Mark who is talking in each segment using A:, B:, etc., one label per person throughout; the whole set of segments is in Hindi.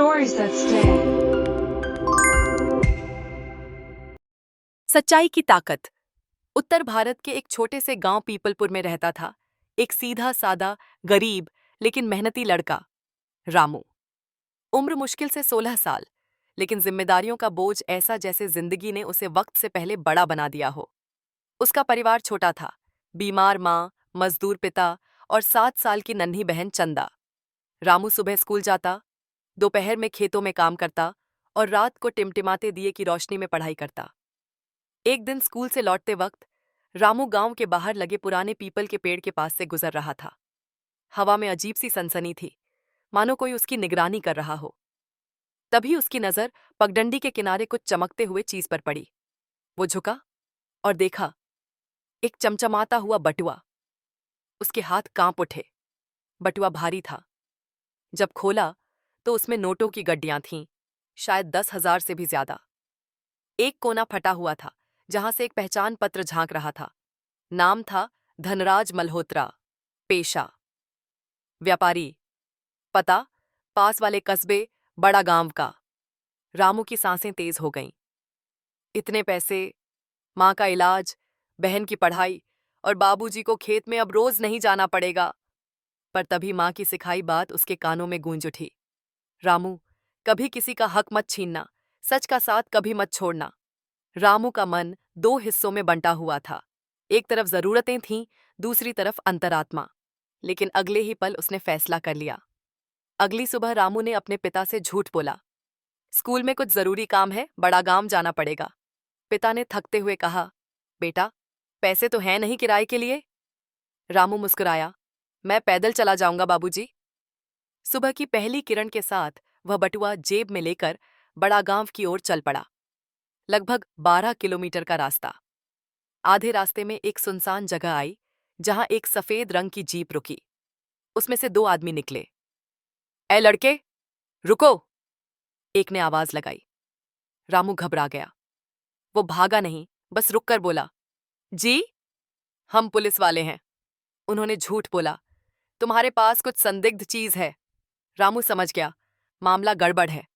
A: Stories that stay.
B: सच्चाई की ताकत। उत्तर भारत के एक छोटे से गांव पीपलपुर में रहता था एक सीधा सादा, गरीब लेकिन मेहनती लड़का, रामू। उम्र मुश्किल से 16 साल, लेकिन जिम्मेदारियों का बोझ ऐसा जैसे जिंदगी ने उसे वक्त से पहले बड़ा बना दिया हो। उसका परिवार छोटा था, बीमार माँ, मजदूर पिता और 7 साल की नन्ही बहन चंदा। रामू सुबह स्कूल जाता, दोपहर में खेतों में काम करता और रात को टिमटिमाते दिए की रोशनी में पढ़ाई करता। एक दिन स्कूल से लौटते वक्त रामू गांव के बाहर लगे पुराने पीपल के पेड़ के पास से गुजर रहा था। हवा में अजीब सी सनसनी थी, मानो कोई उसकी निगरानी कर रहा हो। तभी उसकी नजर पगडंडी के किनारे कुछ चमकते हुए चीज पर पड़ी। वो झुका और देखा, एक चमचमाता हुआ बटुआ। उसके हाथ कांप उठे। बटुआ भारी था। जब खोला तो उसमें नोटों की गड्डियां थीं, शायद 10,000 से भी ज्यादा। एक कोना फटा हुआ था, जहां से एक पहचान पत्र झांक रहा था। नाम था धनराज मल्होत्रा। पेशा व्यापारी। पता पास वाले कस्बे बड़ा गांव का। रामू की सांसें तेज हो गईं। इतने पैसे, माँ का इलाज, बहन की पढ़ाई और बाबूजी को खेत में अब रोज नहीं जाना पड़ेगा। पर तभी माँ की सिखाई बात उसके कानों में गूंज उठी। रामू, कभी किसी का हक मत छीनना, सच का साथ कभी मत छोड़ना। रामू का मन दो हिस्सों में बंटा हुआ था। एक तरफ जरूरतें थीं, दूसरी तरफ अंतरात्मा। लेकिन अगले ही पल उसने फैसला कर लिया। अगली सुबह रामू ने अपने पिता से झूठ बोला। स्कूल में कुछ जरूरी काम है, बड़ा गांव जाना पड़ेगा। पिता ने थकते हुए कहा, बेटा, पैसे तो हैं नहीं किराए के लिए। रामू मुस्कुराया, मैं पैदल चला जाऊंगा बाबूजी। सुबह की पहली किरण के साथ वह बटुआ जेब में लेकर बड़ा गांव की ओर चल पड़ा। लगभग 12 किलोमीटर का रास्ता। आधे रास्ते में एक सुनसान जगह आई, जहां एक सफेद रंग की जीप रुकी। उसमें से दो आदमी निकले। ए लड़के, रुको, एक ने आवाज लगाई। रामू घबरा गया। वो भागा नहीं, बस रुककर बोला, जी, हम पुलिस वाले हैं। उन्होंने झूठ बोला, तुम्हारे पास कुछ संदिग्ध चीज है। रामू समझ गया, मामला गड़बड़ है।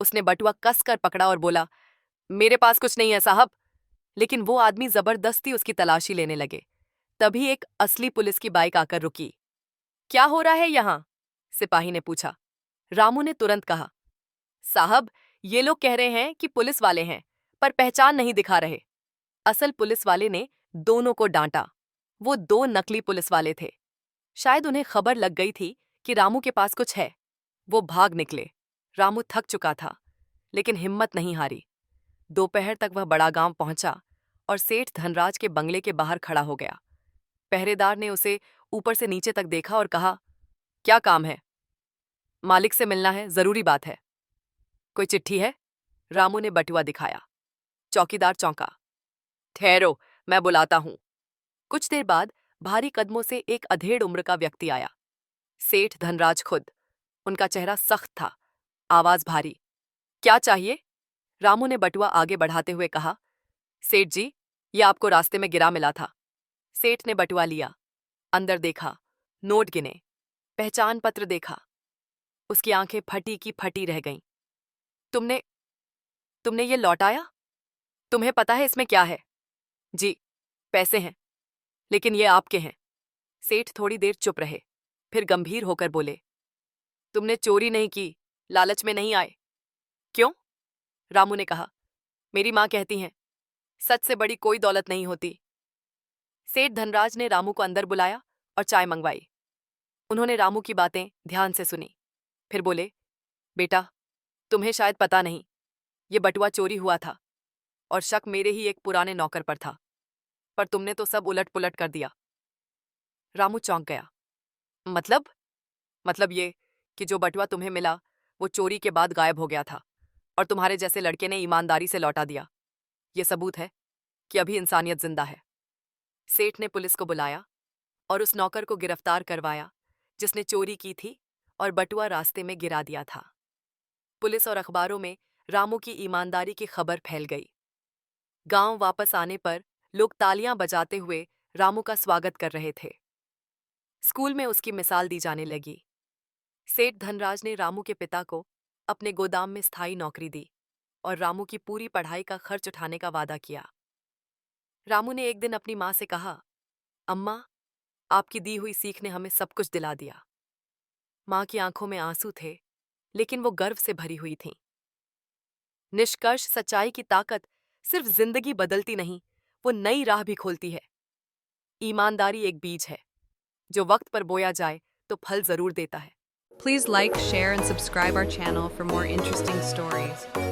B: उसने बटुआ कसकर पकड़ा और बोला, मेरे पास कुछ नहीं है साहब। लेकिन वो आदमी जबरदस्ती उसकी तलाशी लेने लगे। तभी एक असली पुलिस की बाइक आकर रुकी। क्या हो रहा है यहां? सिपाही ने पूछा। रामू ने तुरंत कहा, साहब, ये लोग कह रहे हैं कि पुलिस वाले हैं, पर पहचान नहीं दिखा रहे। असल पुलिस वाले ने दोनों को डांटा। वो दो नकली पुलिस वाले थे। शायद उन्हें खबर लग गई थी कि रामू के पास कुछ है। वो भाग निकले। रामू थक चुका था, लेकिन हिम्मत नहीं हारी। दोपहर तक वह बड़ा गांव पहुंचा और सेठ धनराज के बंगले के बाहर खड़ा हो गया। पहरेदार ने उसे ऊपर से नीचे तक देखा और कहा, क्या काम है? मालिक से मिलना है, जरूरी बात है। कोई चिट्ठी है? रामू ने बटुआ दिखाया। चौकीदार चौंका। ठहरो, मैं बुलाता हूं। कुछ देर बाद भारी कदमों से एक अधेड़ उम्र का व्यक्ति आया। सेठ धनराज खुद। उनका चेहरा सख्त था, आवाज भारी। क्या चाहिए? रामू ने बटुआ आगे बढ़ाते हुए कहा, सेठ जी, ये आपको रास्ते में गिरा मिला था। सेठ ने बटुआ लिया, अंदर देखा, नोट गिने, पहचान पत्र देखा। उसकी आंखें फटी की फटी रह गईं। तुमने तुमने ये लौटाया? तुम्हें पता है इसमें क्या है? जी, पैसे हैं, लेकिन ये आपके हैं। सेठ थोड़ी देर चुप रहे, फिर गंभीर होकर बोले, तुमने चोरी नहीं की, लालच में नहीं आए। क्यों? रामू ने कहा, मेरी माँ कहती हैं, सच से बड़ी कोई दौलत नहीं होती। सेठ धनराज ने रामू को अंदर बुलाया और चाय मंगवाई। उन्होंने रामू की बातें ध्यान से सुनी, फिर बोले, बेटा, तुम्हें शायद पता नहीं, ये बटुआ चोरी हुआ था और शक मेरे ही एक पुराने नौकर पर था, पर तुमने तो सब उलट पुलट कर दिया। रामू चौंक गया। मतलब? मतलब ये कि जो बटुआ तुम्हें मिला वो चोरी के बाद गायब हो गया था और तुम्हारे जैसे लड़के ने ईमानदारी से लौटा दिया। ये सबूत है कि अभी इंसानियत जिंदा है। सेठ ने पुलिस को बुलाया और उस नौकर को गिरफ्तार करवाया जिसने चोरी की थी और बटुआ रास्ते में गिरा दिया था। पुलिस और अखबारों में रामू की ईमानदारी की खबर फैल गई। गांव वापस आने पर लोग तालियां बजाते हुए रामू का स्वागत कर रहे थे। स्कूल में उसकी मिसाल दी जाने लगी। सेठ धनराज ने रामू के पिता को अपने गोदाम में स्थायी नौकरी दी और रामू की पूरी पढ़ाई का खर्च उठाने का वादा किया। रामू ने एक दिन अपनी माँ से कहा, अम्मा, आपकी दी हुई सीख ने हमें सब कुछ दिला दिया। माँ की आंखों में आंसू थे, लेकिन वो गर्व से भरी हुई थीं। निष्कर्ष, सच्चाई की ताकत सिर्फ जिंदगी बदलती नहीं, वो नई राह भी खोलती है। ईमानदारी एक बीज है, जो वक्त पर बोया जाए तो फल जरूर देता है।
A: Please like, share, and subscribe our channel for more interesting stories.